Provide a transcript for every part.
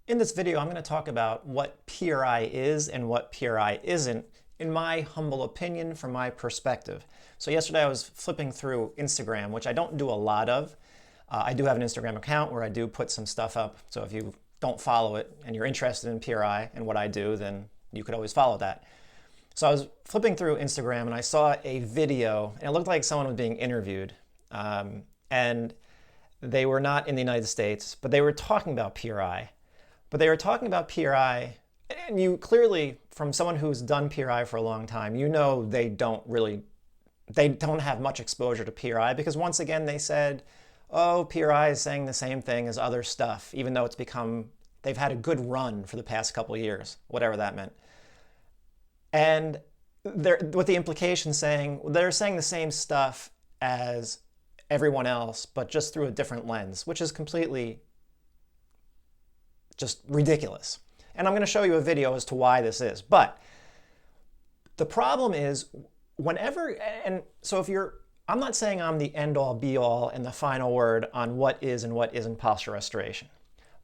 In this video, I'm going to talk about what PRI is and what PRI isn't, in my humble opinion, from my perspective. So yesterday I was flipping through Instagram, which I don't do a lot of. I do have an Instagram account where I do put some stuff up. So if you don't follow it and you're interested in PRI and what I do, then you could always follow that. So I was flipping through Instagram and I saw a video, and it looked like someone was being interviewed. And they were not in the United States, but they were talking about PRI. But they were talking about PRI, and you clearly, from someone who's done PRI for a long time, you know they don't have much exposure to PRI, because once again they said, oh, PRI is saying the same thing as other stuff, even though they've had a good run for the past couple of years, whatever that meant. And what the implication saying, they're saying the same stuff as everyone else, but just through a different lens, which is completely just ridiculous. And I'm going to show you a video as to why this is. But the problem is I'm not saying I'm the end all be all and the final word on what is and what isn't postural restoration,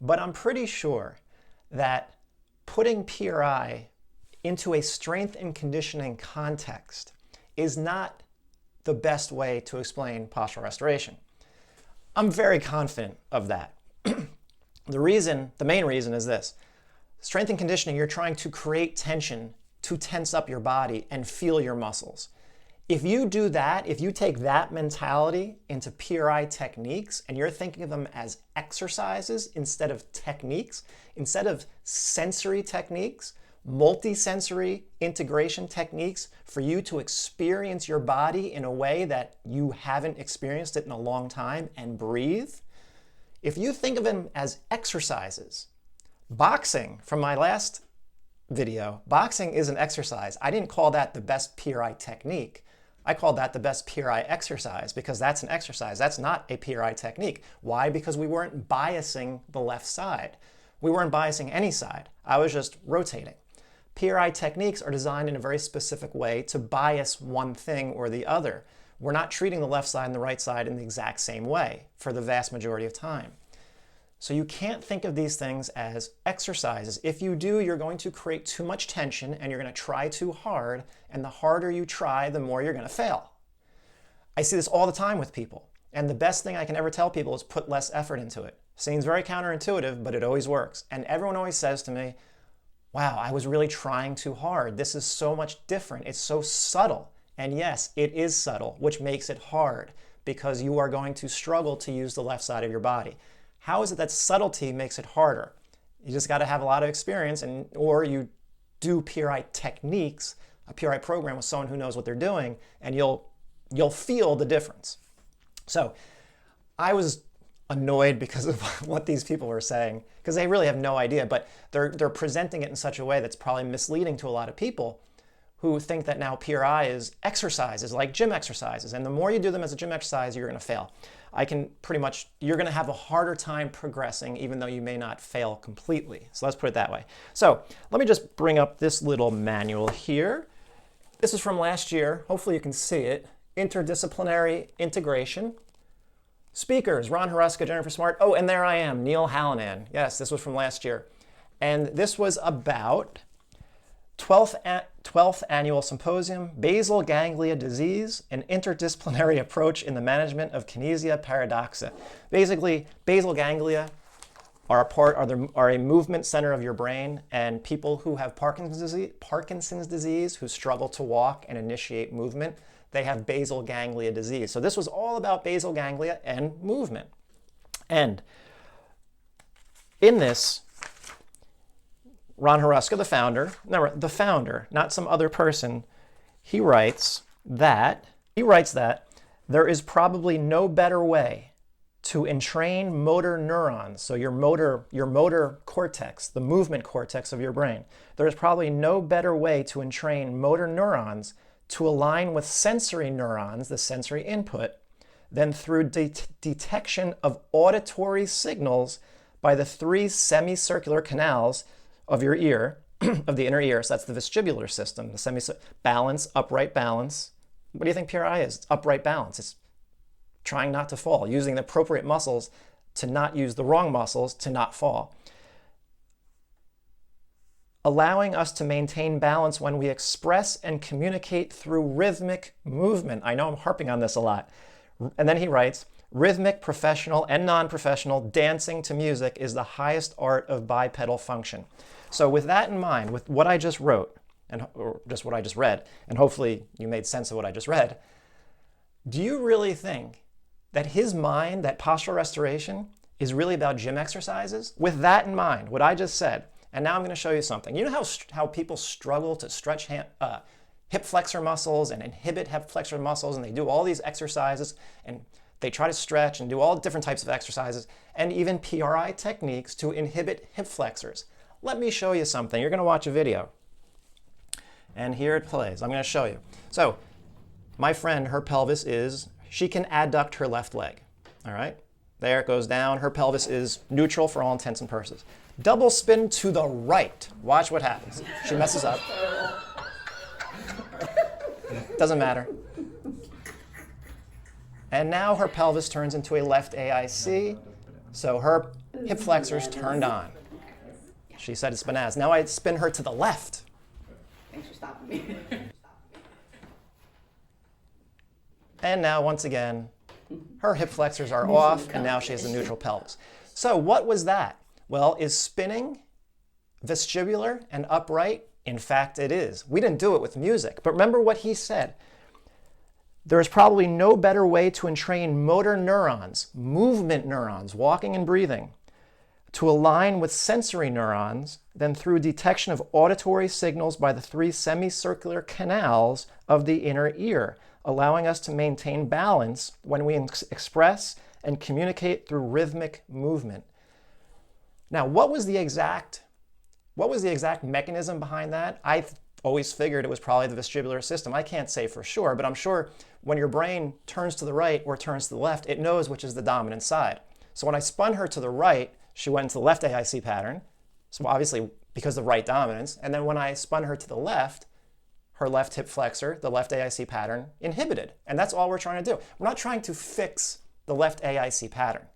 but I'm pretty sure that putting PRI into a strength and conditioning context is not the best way to explain postural restoration. I'm very confident of that. The main reason is this. Strength and conditioning, you're trying to create tension to tense up your body and feel your muscles. If you do that, if you take that mentality into PRI techniques and you're thinking of them as exercises instead of techniques, instead of sensory techniques, multi-sensory integration techniques for you to experience your body in a way that you haven't experienced it in a long time and breathe, if you think of them as exercises, boxing, from my last video, boxing is an exercise. I didn't call that the best PRI technique. I called that the best PRI exercise because that's an exercise. That's not a PRI technique. Why? Because we weren't biasing the left side. We weren't biasing any side. I was just rotating. PRI techniques are designed in a very specific way to bias one thing or the other. We're not treating the left side and the right side in the exact same way for the vast majority of time. So you can't think of these things as exercises. If you do, you're going to create too much tension and you're going to try too hard, and the harder you try, the more you're going to fail. I see this all the time with people, and the best thing I can ever tell people is put less effort into it. Seems very counterintuitive, but it always works. And everyone always says to me, wow, I was really trying too hard. This is so much different. It's so subtle. And yes, it is subtle, which makes it hard because you are going to struggle to use the left side of your body. How is it that subtlety makes it harder? You just got to have a lot of experience, or you do PRI techniques, a PRI program with someone who knows what they're doing, and you'll feel the difference. So I was annoyed because of what these people were saying, because they really have no idea, but they're presenting it in such a way that's probably misleading to a lot of people who think that now PRI is exercises, like gym exercises, and the more you do them as a gym exercise, you're going to fail. You're going to have a harder time progressing, even though you may not fail completely. So let's put it that way. So let me just bring up this little manual here. This is from last year. Hopefully you can see it. Interdisciplinary integration. Speakers, Ron Huruska, Jennifer Smart. Oh, and there I am, Neil Hallinan. Yes, this was from last year. And this was about 12th Annual Symposium, Basal Ganglia Disease, an Interdisciplinary Approach in the Management of Kinesia Paradoxa. Basically, basal ganglia are a movement center of your brain, and people who have Parkinson's disease, who struggle to walk and initiate movement, they have basal ganglia disease. So this was all about basal ganglia and movement. And in this, Ron Huruska, the founder, not some other person, he writes that there is probably no better way to entrain motor neurons, so your motor cortex, the movement cortex of your brain. There is probably no better way to entrain motor neurons to align with sensory neurons, the sensory input, than through detection of auditory signals by the three semicircular canals of your ear, of the inner ear. So that's the vestibular system, the balance, upright balance. What do you think PRI is? It's upright balance. It's trying not to fall, using the appropriate muscles to not use the wrong muscles to not fall. allowing us to maintain balance when we express and communicate through rhythmic movement. I know I'm harping on this a lot. And then he writes, rhythmic, professional, and non-professional dancing to music is the highest art of bipedal function. So with that in mind, with what I just wrote, or just what I just read, and hopefully you made sense of what I just read, do you really think that his mind, that postural restoration, is really about gym exercises? With that in mind, what I just said, and now I'm going to show you something. You know how people struggle to stretch hip flexor muscles and inhibit hip flexor muscles, and they do all these exercises, and they try to stretch and do all different types of exercises, and even PRI techniques to inhibit hip flexors. Let me show you something. You're going to watch a video. And here it plays. I'm going to show you. So my friend, her pelvis is, she can adduct her left leg. All right? There it goes down. Her pelvis is neutral for all intents and purposes. Double spin to the right. Watch what happens. She messes up. Doesn't matter. And now her pelvis turns into a left AIC. So her hip flexors turned on. She said it's bananas. Now I spin her to the left. Thanks for stopping me. And now, once again, her hip flexors are off, and now she has a neutral pelvis. So what was that? Well, is spinning vestibular and upright? In fact, it is. We didn't do it with music, but remember what he said. There is probably no better way to entrain motor neurons, movement neurons, walking and breathing, to align with sensory neurons than through detection of auditory signals by the 3 semicircular canals of the inner ear, allowing us to maintain balance when we express and communicate through rhythmic movement. Now, what was the exact mechanism behind that? I always figured it was probably the vestibular system. I can't say for sure, but I'm sure when your brain turns to the right or turns to the left, it knows which is the dominant side. So when I spun her to the right, she went into the left AIC pattern, so obviously because of right dominance. And then when I spun her to the left, her left hip flexor, the left AIC pattern, inhibited. And that's all we're trying to do. We're not trying to fix the left AIC pattern.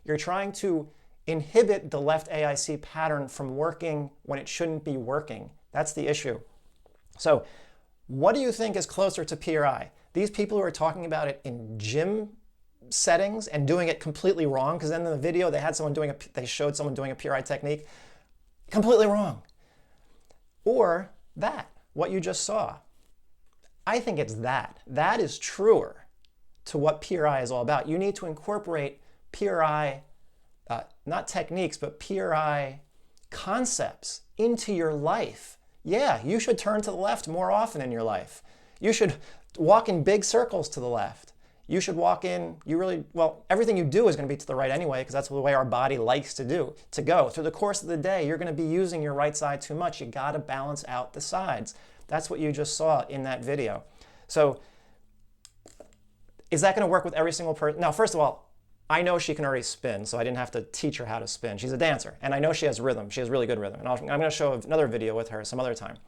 You're trying to inhibit the left AIC pattern from working when it shouldn't be working. That's the issue. So what do you think is closer to PRI? These people who are talking about it in gym settings and doing it completely wrong, because then in the video they showed someone doing a PRI technique completely wrong. Or that, what you just saw. I think it's that. That is truer to what PRI is all about. You need to incorporate PRI, not techniques, but PRI concepts into your life. Yeah, you should turn to the left more often in your life. You should walk in big circles to the left. You should walk in, everything you do is going to be to the right anyway, because that's the way our body likes to go. Through the course of the day, you're going to be using your right side too much. You got to balance out the sides. That's what you just saw in that video. So is that going to work with every single person? Now, first of all, I know she can already spin, so I didn't have to teach her how to spin. She's a dancer, and I know she has rhythm. She has really good rhythm. And I'm going to show another video with her some other time.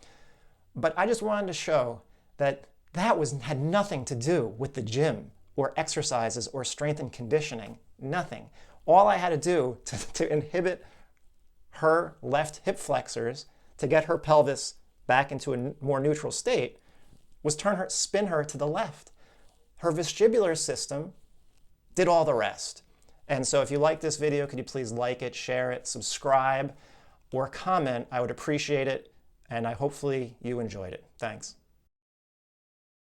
But I just wanted to show that had nothing to do with the gym or exercises or strength and conditioning. Nothing. All I had to do to inhibit her left hip flexors to get her pelvis back into a more neutral state was spin her to the left. Her vestibular system did all the rest. And so if you like this video, could you please like it, share it, subscribe, or comment? I would appreciate it, and hopefully you enjoyed it. Thanks.